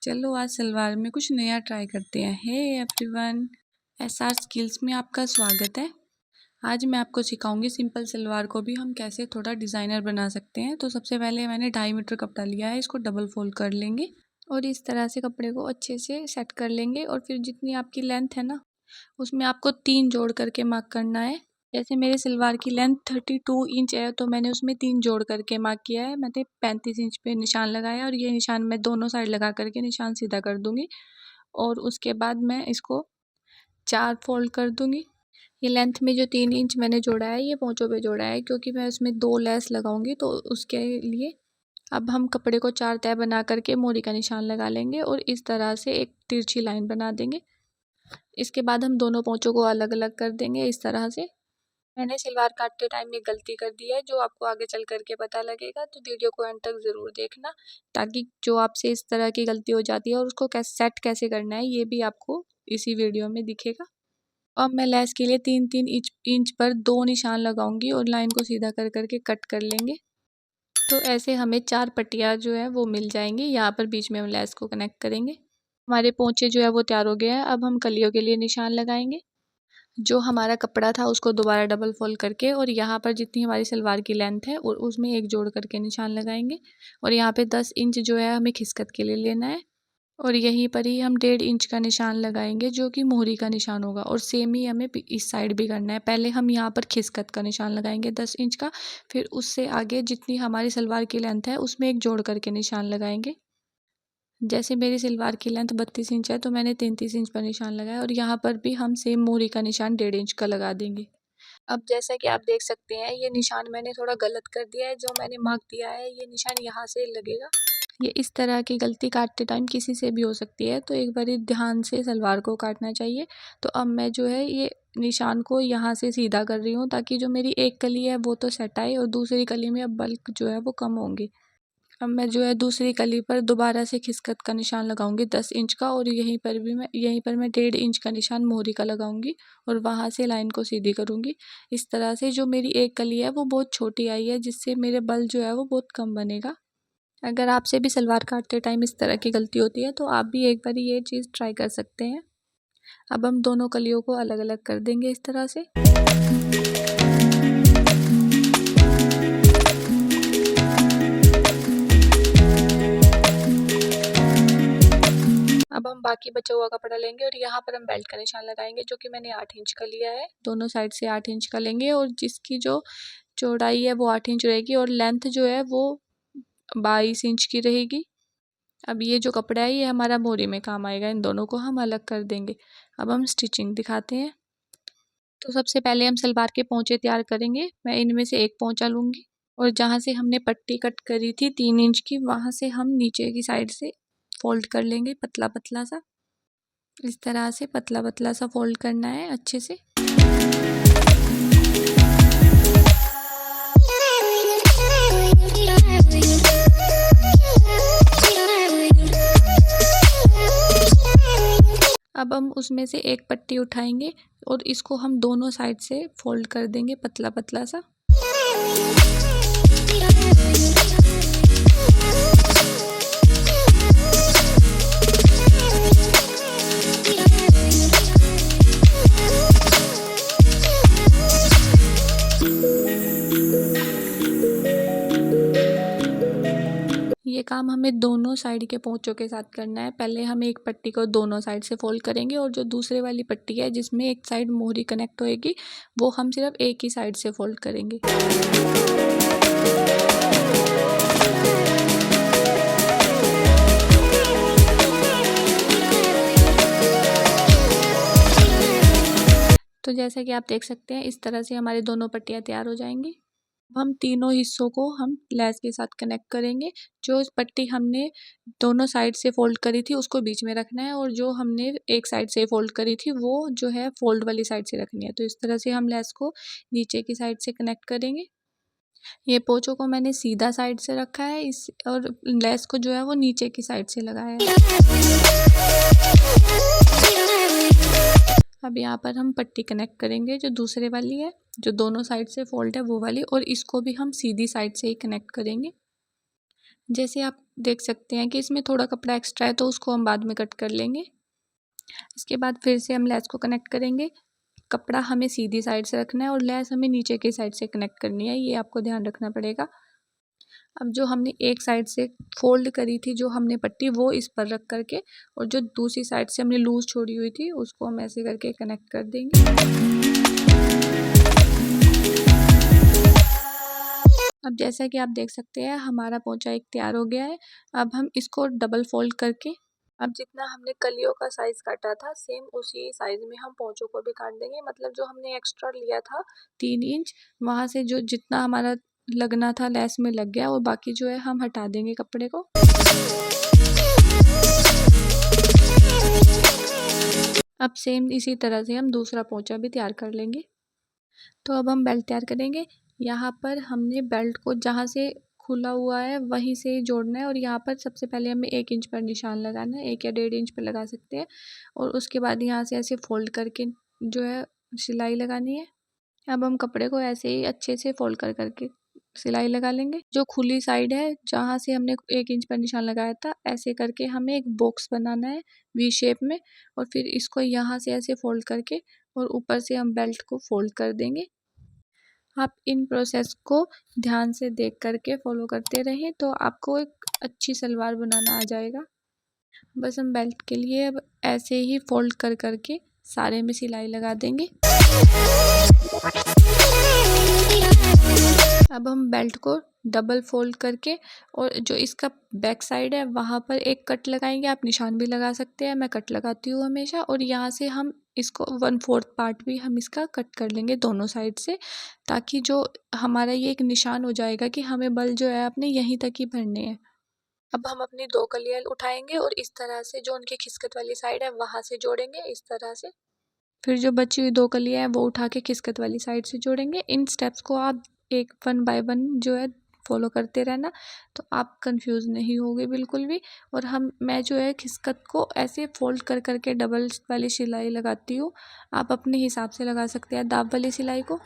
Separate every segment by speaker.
Speaker 1: चलो आज सलवार में कुछ नया ट्राई करते हैं। हे एवरीवन, एसआर स्किल्स में आपका स्वागत है। आज मैं आपको सिखाऊंगी सिंपल सलवार को भी हम कैसे थोड़ा डिज़ाइनर बना सकते हैं। तो सबसे पहले मैंने 2.5 मीटर कपड़ा लिया है, इसको डबल फोल्ड कर लेंगे और इस तरह से कपड़े को अच्छे से सेट कर लेंगे। और फिर जितनी आपकी लेंथ है ना, उसमें आपको 3 जोड़ करके मार्क करना है। जैसे मेरे सलवार की लेंथ 32 इंच है, तो मैंने उसमें 3 जोड़ करके मार्क किया है। मैंने 35 इंच पे निशान लगाया और ये निशान मैं दोनों साइड लगा करके निशान सीधा कर दूंगी। और उसके बाद मैं इसको 4 फोल्ड कर दूंगी। ये लेंथ में जो 3 इंच मैंने जोड़ा है, ये पोंचों पे जोड़ा है क्योंकि मैं उसमें 2 लेस लगाऊंगी, तो उसके लिए अब हम कपड़े को 4 तह बना करके मोरी का निशान लगा लेंगे और इस तरह से एक तिरछी लाइन बना देंगे। इसके बाद हम दोनों पोंचों को अलग अलग कर देंगे इस तरह से। मैंने सलवार काटते टाइम एक गलती कर दी है, जो आपको आगे चल करके पता लगेगा, तो वीडियो को एंड तक ज़रूर देखना, ताकि जो आपसे इस तरह की गलती हो जाती है और उसको कैसे सेट कैसे करना है, ये भी आपको इसी वीडियो में दिखेगा। अब मैं लेस के लिए 3-3 इंच पर 2 निशान लगाऊंगी और लाइन को सीधा कर करके कट कर लेंगे। तो ऐसे हमें 4 पट्टियाँ जो है वो मिल जाएंगी। यहाँ पर बीच में हम लेस को कनेक्ट करेंगे। हमारे पोंचे जो है वो तैयार हो गया है। अब हम कलियों के लिए निशान लगाएंगे। जो हमारा कपड़ा था उसको दोबारा डबल फोल्ड करके और यहाँ पर जितनी हमारी सलवार की लेंथ है और उसमें एक जोड़ करके निशान लगाएंगे। और यहाँ पे 10 इंच जो है हमें खिसकत के लिए लेना है और यहीं पर ही हम 1.5 इंच का निशान लगाएंगे, जो कि मोहरी का निशान होगा। और सेम ही हमें इस साइड भी करना है। पहले हम यहाँ पर खिसकत का निशान लगाएंगे 10 इंच का, फिर उससे आगे जितनी हमारी सलवार की लेंथ है उसमें एक जोड़ करके निशान लगाएंगे। जैसे मेरी सलवार की लेंथ 32 इंच है, तो मैंने 33 इंच पर निशान लगाया और यहाँ पर भी हम सेम मोहरी का निशान 1.5 इंच का लगा देंगे। अब जैसा कि आप देख सकते हैं, ये निशान मैंने थोड़ा गलत कर दिया है। जो मैंने मार्क दिया है ये निशान यहाँ से लगेगा। ये इस तरह की गलती काटते टाइम किसी से भी हो सकती है, तो एक बार ध्यान से सलवार को काटना चाहिए। तो अब मैं जो है ये निशान को यहाँ से सीधा कर रही हूँ, ताकि जो मेरी एक कली है वो तो सेट आए और दूसरी कली में अब बल्क जो है वो कम होंगी। अब मैं जो है दूसरी कली पर दोबारा से खिसकत का निशान लगाऊंगी 10 इंच का और यहीं पर मैं 1.5 इंच का निशान मोहरी का लगाऊंगी और वहाँ से लाइन को सीधी करूँगी। इस तरह से जो मेरी एक कली है वो बहुत छोटी आई है, जिससे मेरे बल जो है वो बहुत कम बनेगा। अगर आपसे भी सलवार काटते टाइम इस तरह की गलती होती है, तो आप भी एक बार ये चीज़ ट्राई कर सकते हैं। अब हम दोनों कलियों को अलग अलग कर देंगे इस तरह से। अब हम बाकी बचा हुआ कपड़ा लेंगे और यहाँ पर हम बेल्ट का निशान लगाएंगे, जो कि मैंने 8 इंच का लिया है। दोनों साइड से 8 इंच का लेंगे और जिसकी जो चौड़ाई है वो 8 इंच रहेगी और लेंथ जो है वो 22 इंच की रहेगी। अब ये जो कपड़ा है ये हमारा मोरी में काम आएगा। इन दोनों को हम अलग कर देंगे। अब हम स्टिचिंग दिखाते हैं। तो सबसे पहले हम सलवार के पोंचे तैयार करेंगे। मैं इनमें से एक पोंचा लूँगी और जहाँ से हमने पट्टी कट करी थी 3 इंच की, वहाँ से हम नीचे की साइड से फोल्ड कर लेंगे पतला पतला सा। इस तरह से पतला पतला सा फोल्ड करना है अच्छे से। अब हम उसमें से एक पट्टी उठाएंगे और इसको हम दोनों साइड से फोल्ड कर देंगे पतला पतला सा। ये काम हमें दोनों साइड के पोंचों के साथ करना है। पहले हम एक पट्टी को दोनों साइड से फोल्ड करेंगे और जो दूसरे वाली पट्टी है जिसमें एक साइड मोहरी कनेक्ट होएगी, वो हम सिर्फ एक ही साइड से फोल्ड करेंगे। तो जैसा कि आप देख सकते हैं, इस तरह से हमारी दोनों पट्टियाँ तैयार हो जाएंगी। हम तीनों हिस्सों को हम लेस के साथ कनेक्ट करेंगे। जो पट्टी हमने दोनों साइड से फोल्ड करी थी उसको बीच में रखना है और जो हमने एक साइड से फोल्ड करी थी वो जो है फोल्ड वाली साइड से रखनी है। तो इस तरह से हम लेस को नीचे की साइड से कनेक्ट करेंगे। ये पोंचों को मैंने सीधा साइड से रखा है और लेस को जो है वो नीचे की साइड से लगाया है। अब यहाँ पर हम पट्टी कनेक्ट करेंगे, जो दूसरे वाली है, जो दोनों साइड से फोल्ड है वो वाली, और इसको भी हम सीधी साइड से ही कनेक्ट करेंगे। जैसे आप देख सकते हैं कि इसमें थोड़ा कपड़ा एक्स्ट्रा है तो उसको हम बाद में कट कर लेंगे। इसके बाद फिर से हम लेस को कनेक्ट करेंगे। कपड़ा हमें सीधी साइड से रखना है और लेस हमें नीचे की साइड से कनेक्ट करनी है, ये आपको ध्यान रखना पड़ेगा। अब जो हमने एक साइड से फोल्ड करी थी जो हमने पट्टी, वो इस पर रख करके, और जो दूसरी साइड से हमने लूज छोड़ी हुई थी उसको हम ऐसे करके कनेक्ट कर देंगे। अब जैसा कि आप देख सकते हैं हमारा पोंचा एक तैयार हो गया है। अब हम इसको डबल फोल्ड करके, अब जितना हमने कलियों का साइज काटा था सेम उसी साइज में हम पोंचों को भी काट देंगे। मतलब जो हमने एक्स्ट्रा लिया था 3 इंच, वहाँ से जो जितना हमारा लगना था लेस में लग गया, और बाकी जो है हम हटा देंगे कपड़े को। अब सेम इसी तरह से हम दूसरा पोंचा भी तैयार कर लेंगे। तो अब हम बेल्ट तैयार करेंगे। यहाँ पर हमने बेल्ट को जहाँ से खुला हुआ है वहीं से जोड़ना है, और यहाँ पर सबसे पहले हमें 1 इंच पर निशान लगाना है, 1 या 1.5 इंच पर लगा सकते हैं। और उसके बाद यहाँ से ऐसे फोल्ड करके जो है सिलाई लगानी है। अब हम कपड़े को ऐसे ही अच्छे से फोल्ड कर करके सिलाई लगा लेंगे। जो खुली साइड है जहाँ से हमने 1 इंच पर निशान लगाया था, ऐसे करके हमें एक बॉक्स बनाना है वी शेप में, और फिर इसको यहाँ से ऐसे फोल्ड करके और ऊपर से हम बेल्ट को फोल्ड कर देंगे। आप इन प्रोसेस को ध्यान से देख करके फॉलो करते रहें तो आपको एक अच्छी सलवार बनाना आ जाएगा। बस हम बेल्ट के लिए अब ऐसे ही फोल्ड कर करके सारे में सिलाई लगा देंगे। अब हम बेल्ट को डबल फोल्ड करके, और जो इसका बैक साइड है वहाँ पर एक कट लगाएंगे। आप निशान भी लगा सकते हैं, मैं कट लगाती हूँ हमेशा। और यहाँ से हम इसको 1/4 पार्ट भी हम इसका कट कर लेंगे दोनों साइड से, ताकि जो हमारा ये एक निशान हो जाएगा कि हमें बल जो है अपने यहीं तक ही भरने हैं। अब हम अपनी 2 कलियाँ उठाएंगे और इस तरह से जो उनकी खिसकत वाली साइड है वहाँ से जोड़ेंगे इस तरह से। फिर जो बची हुई 2 कलियाँ हैं वो उठा के खिसकत वाली साइड से जोड़ेंगे। इन स्टेप्स को आप 1 बाय 1 जो है फॉलो करते रहना, तो आप कंफ्यूज नहीं होगे बिल्कुल भी। और मैं जो है खिसकत को ऐसे फोल्ड कर करके डबल वाली सिलाई लगाती हूँ। आप अपने हिसाब से लगा सकते हैं दाब वाली सिलाई को।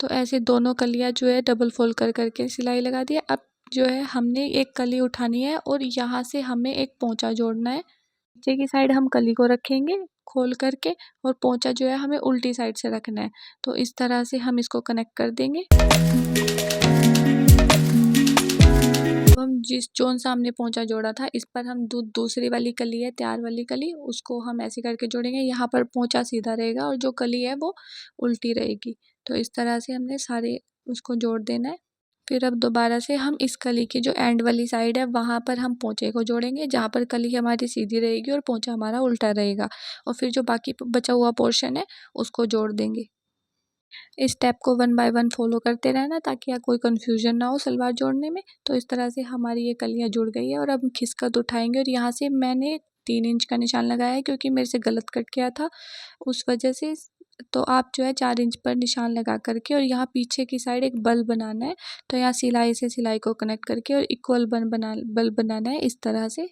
Speaker 1: तो ऐसे दोनों कलियाँ जो है डबल फोल्ड कर करके सिलाई लगा दिया। अब जो है हमने एक कली उठानी है और यहाँ से हमें एक पोंचा जोड़ना है। नीचे की साइड हम कली को रखेंगे खोल करके, और पोंचा जो है हमें उल्टी साइड से रखना है। तो इस तरह से हम इसको कनेक्ट कर देंगे। हम जिस जोन सा हमने पोंचा जोड़ा था इस पर हम दूसरी वाली कली है तैयार वाली कली, उसको हम ऐसे करके जोड़ेंगे। यहाँ पर पोंचा सीधा रहेगा और जो कली है वो उल्टी रहेगी। तो इस तरह से हमने सारे उसको जोड़ देना है। फिर अब दोबारा से हम इस कली की जो एंड वाली साइड है वहाँ पर हम पोंचे को जोड़ेंगे, जहाँ पर कली हमारी सीधी रहेगी और पोंचा हमारा उल्टा रहेगा। और फिर जो बाकी बचा हुआ पोर्शन है उसको जोड़ देंगे। इस स्टेप को 1 बाय 1 फॉलो करते रहना ताकि कोई कन्फ्यूजन ना हो सलवार जोड़ने में। तो इस तरह से हमारी ये कलियाँ जुड़ गई है। और अब खिसकत उठाएंगे और यहाँ से मैंने 3 इंच का निशान लगाया है क्योंकि मेरे से गलत कट गया था उस वजह से। तो आप जो है 4 इंच पर निशान लगा करके, और यहाँ पीछे की साइड एक बल बनाना है। तो यहाँ सिलाई से सिलाई को कनेक्ट करके और इक्वल बल बनाना है इस तरह से।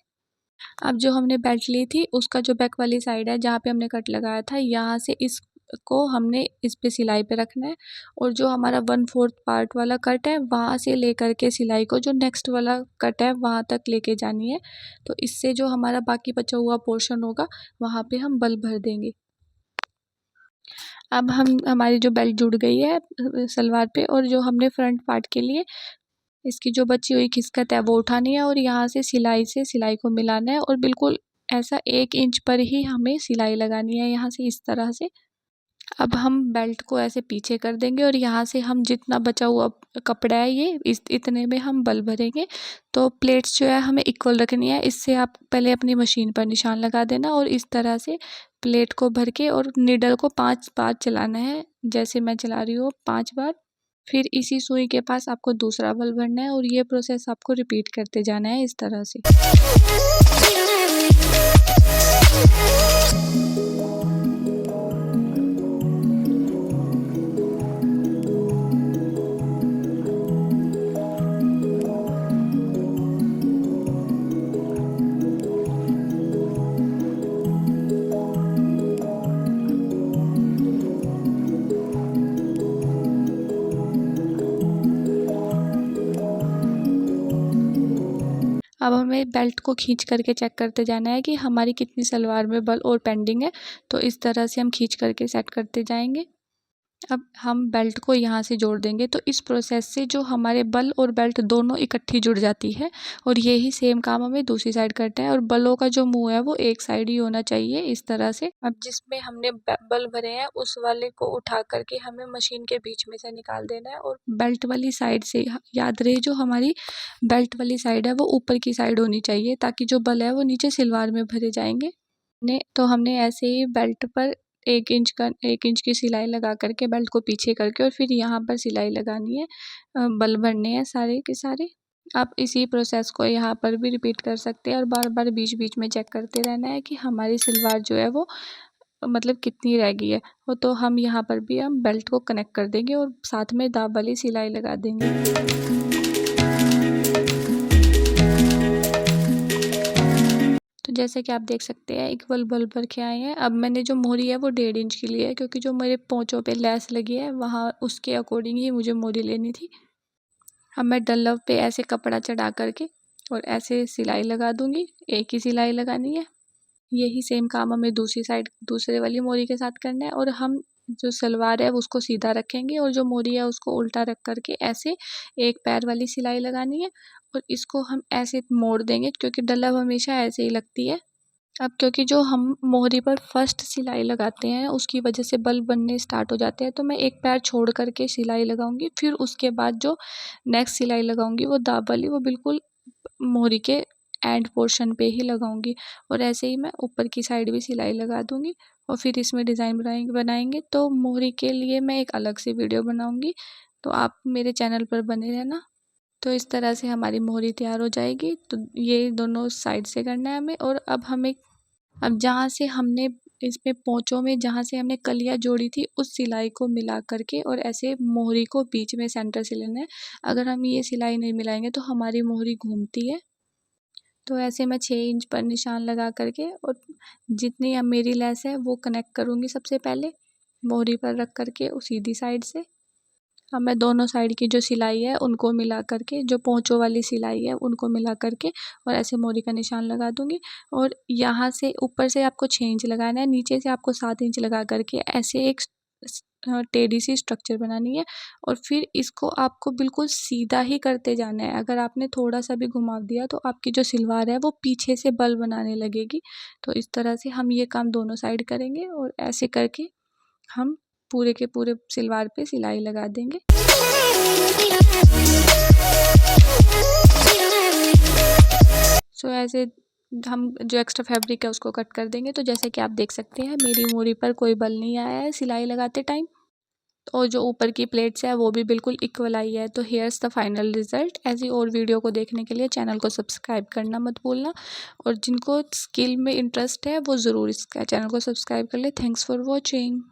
Speaker 1: अब जो हमने बेल्ट ली थी उसका जो बैक वाली साइड है जहाँ पे हमने कट लगाया था, यहाँ से इसको हमने इस पे सिलाई पे रखना है। और जो हमारा 1/4 पार्ट वाला कट है वहाँ से लेकर के सिलाई को जो नेक्स्ट वाला कट है वहाँ तक लेके जानी है। तो इससे जो हमारा बाकी बचा हुआ पोर्शन होगा वहाँ पे हम बल भर देंगे। अब हमारी जो बेल्ट जुड़ गई है सलवार पे, और जो हमने फ्रंट पार्ट के लिए इसकी जो बची हुई खिसकत है वो उठानी है और यहाँ से सिलाई को मिलाना है। और बिल्कुल ऐसा 1 इंच पर ही हमें सिलाई लगानी है यहाँ से इस तरह से। अब हम बेल्ट को ऐसे पीछे कर देंगे और यहाँ से हम जितना बचा हुआ कपड़ा है ये इतने में हम बल भरेंगे। तो प्लेट्स जो है हमें इक्वल रखनी है। इससे आप पहले अपनी मशीन पर निशान लगा देना और इस तरह से प्लेट को भर के, और निडल को 5 बार चलाना है जैसे मैं चला रही हूँ 5 बार। फिर इसी सुई के पास आपको दूसरा बल भरना है और ये प्रोसेस आपको रिपीट करते जाना है इस तरह से। अब हमें बेल्ट को खींच करके चेक करते जाना है कि हमारी कितनी सलवार में बल और पेंडिंग है। तो इस तरह से हम खींच करके सेट करते जाएंगे। अब हम बेल्ट को यहाँ से जोड़ देंगे, तो इस प्रोसेस से जो हमारे बल और बेल्ट दोनों इकट्ठी जुड़ जाती है। और यही सेम काम हमें दूसरी साइड करना है। और बलों का जो मुंह है वो एक साइड ही होना चाहिए, इस तरह से। अब जिसमें हमने बल भरे हैं उस वाले को उठा करके हमें मशीन के बीच में से निकाल देना है। और बेल्ट वाली साइड से, याद रहे जो हमारी बेल्ट वाली साइड है वो ऊपर की साइड होनी चाहिए, ताकि जो बल है वो नीचे सलवार में भरे जाएंगे। तो हमने ऐसे ही बेल्ट पर 1 इंच की सिलाई लगा करके बेल्ट को पीछे करके और फिर यहाँ पर सिलाई लगानी है, बल भरने हैं सारे के सारे। आप इसी प्रोसेस को यहाँ पर भी रिपीट कर सकते हैं और बार बार बीच बीच में चेक करते रहना है कि हमारी सलवार जो है वो मतलब कितनी रह गई है। तो हम यहाँ पर भी हम बेल्ट को कनेक्ट कर देंगे और साथ में दाब वाली सिलाई लगा देंगे। तो जैसे कि आप देख सकते हैं इक्वल बल भर के आए हैं। अब मैंने जो मोहरी है वो 1.5 इंच की ली है, क्योंकि जो मेरे पोंचों पे लेस लगी है वहाँ उसके अकॉर्डिंग ही मुझे मोहरी लेनी थी। अब मैं डल्लव पे ऐसे कपड़ा चढ़ा करके और ऐसे सिलाई लगा दूंगी। एक ही सिलाई लगानी है। यही सेम काम हमें दूसरी साइड दूसरे वाली मोहरी के साथ करना है। और हम जो सलवार है उसको सीधा रखेंगे और जो मोहरी है उसको उल्टा रख करके ऐसे एक पैर वाली सिलाई लगानी है। और इसको हम ऐसे मोड़ देंगे, क्योंकि डल्लव हमेशा ऐसे ही लगती है। अब क्योंकि जो हम मोहरी पर फर्स्ट सिलाई लगाते हैं उसकी वजह से बल बनने स्टार्ट हो जाते हैं, तो मैं एक पैर छोड़ करके सिलाई लगाऊंगी। फिर उसके बाद जो नेक्स्ट सिलाई लगाऊंगी वो दाब वाली, वो बिल्कुल मोहरी के एंड पोर्शन पे ही लगाऊंगी। और ऐसे ही मैं ऊपर की साइड भी सिलाई लगा दूंगी और फिर इसमें डिज़ाइन बनाएंगे। तो मोहरी के लिए मैं एक अलग से वीडियो बनाऊंगी, तो आप मेरे चैनल पर बने रहना। तो इस तरह से हमारी मोहरी तैयार हो जाएगी। तो ये दोनों साइड से करना है हमें। और अब जहाँ से हमने इसमें पोंचों में जहाँ से हमने कलियाँ जोड़ी थी उस सिलाई को मिला करके और ऐसे मोहरी को बीच में सेंटर से लेना है। अगर हम ये सिलाई नहीं मिलाएंगे तो हमारी मोहरी घूमती है। तो ऐसे मैं 6 इंच पर निशान लगा करके और जितनी अब मेरी लेस है वो कनेक्ट करूँगी सबसे पहले मोहरी पर रख करके सीधी साइड से। अब मैं दोनों साइड की जो सिलाई है उनको मिला करके, जो पोंचों वाली सिलाई है उनको मिला करके और ऐसे मोहरी का निशान लगा दूंगी। और यहाँ से ऊपर से आपको 6 इंच लगाना है, नीचे से आपको 7 इंच लगा करके ऐसे एक टेढ़ी सी स्ट्रक्चर बनानी है। और फिर इसको आपको बिल्कुल सीधा ही करते जाना है। अगर आपने थोड़ा सा भी घुमा दिया तो आपकी जो सलवार है वो पीछे से बल बनाने लगेगी। तो इस तरह से हम ये काम दोनों साइड करेंगे और ऐसे करके हम पूरे के पूरे सलवार पे सिलाई लगा देंगे। सो ऐसे हम जो एक्स्ट्रा फैब्रिक है उसको कट कर देंगे। तो जैसे कि आप देख सकते हैं मेरी मोहरी पर कोई बल नहीं आया है सिलाई लगाते टाइम, और जो ऊपर की प्लेट्स है वो भी बिल्कुल इक्वल आई है। तो हियर्स द फाइनल रिजल्ट। ऐसी और वीडियो को देखने के लिए चैनल को सब्सक्राइब करना मत भूलना, और जिनको स्किल में इंटरेस्ट है वो ज़रूर इसका चैनल को सब्सक्राइब कर ले। Thanks for watching.